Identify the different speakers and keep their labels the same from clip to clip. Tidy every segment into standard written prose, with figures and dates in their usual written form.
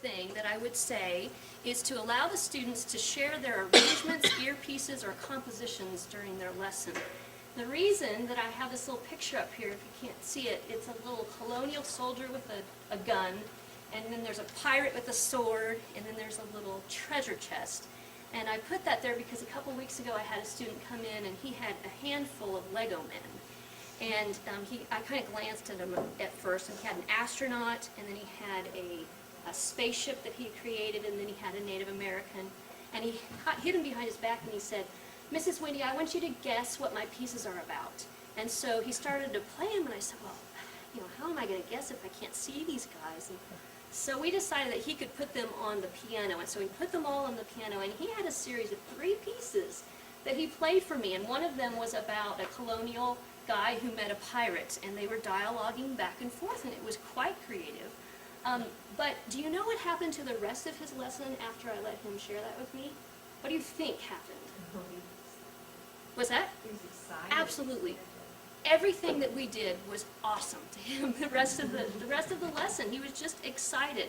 Speaker 1: thing that I would say is to allow the students to share their arrangements, earpieces, or compositions during their lesson. The reason that I have this little picture up here, if you can't see it, it's a little colonial soldier with a gun, and then there's a pirate with a sword, and then there's a little treasure chest. And I put that there because a couple weeks ago I had a student come in and he had a handful of Lego men. And I kind of glanced at him at first, and he had an astronaut, and then he had a spaceship that he created, and then he had a Native American. And he hid him behind his back and he said, "Mrs. Wendy, I want you to guess what my pieces are about." And so he started to play them, and I said, well, you know, how am I going to guess if I can't see these guys? And so we decided that he could put them on the piano, and so he put them all on the piano, and he had a series of 3 pieces that he played for me, and one of them was about a colonial guy who met a pirate, and they were dialoguing back and forth, and it was quite creative. But do you know what happened to the rest of his lesson after I let him share that with me? What do you think happened? Was that?
Speaker 2: He was excited.
Speaker 1: Absolutely. Everything that we did was awesome to him. The rest of the lesson, he was just excited.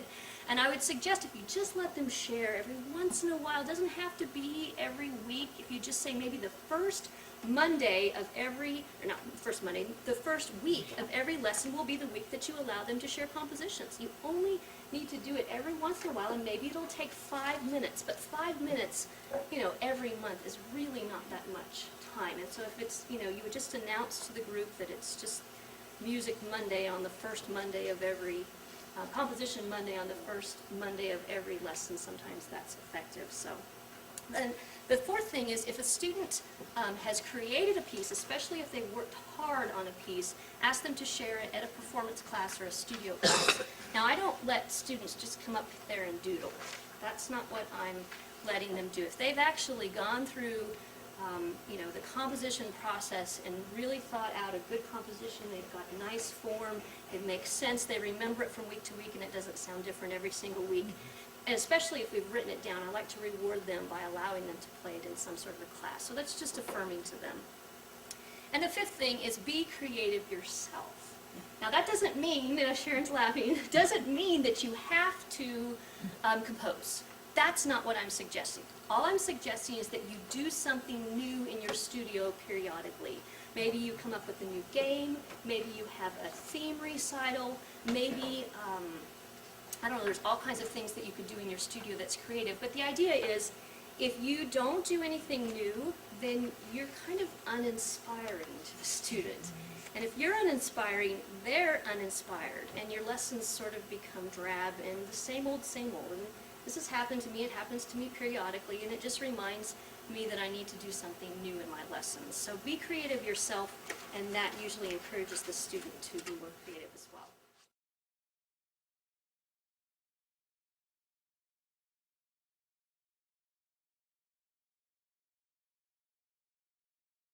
Speaker 1: And I would suggest if you just let them share every once in a while, it doesn't have to be every week. If you just say maybe the first Monday of every, or not the first Monday, the first week of every lesson will be the week that you allow them to share compositions. You only need to do it every once in a while, and maybe it'll take 5 minutes, but 5 minutes, you know, every month is really not that much time. And so if it's, you know, you would just announce to the group that it's just Music Monday on the first Monday of every, Composition Monday on the first Monday of every lesson, sometimes that's effective. So then the fourth thing is if a student has created a piece, especially if they worked hard on a piece, ask them to share it at a performance class or a studio class. Now I don't let students just come up there and doodle. That's not what I'm letting them do. If they've actually gone through you know, the composition process and really thought out a good composition, they've got a nice form, it makes sense, they remember it from week to week and it doesn't sound different every single week. And especially if we've written it down, I like to reward them by allowing them to play it in some sort of a class. So that's just affirming to them. And the fifth thing is be creative yourself. Now that doesn't mean, Sharon's laughing, doesn't mean that you have to compose. That's not what I'm suggesting. All I'm suggesting is that you do something new in your studio periodically. Maybe you come up with a new game, maybe you have a theme recital, maybe, I don't know, there's all kinds of things that you could do in your studio that's creative. But the idea is, if you don't do anything new, then you're kind of uninspiring to the student. And if you're uninspiring, they're uninspired, and your lessons sort of become drab and the same old, same old. And this has happened to me, it happens to me periodically, and it just reminds me that I need to do something new in my lessons. So be creative yourself, and that usually encourages the student to be more creative as well.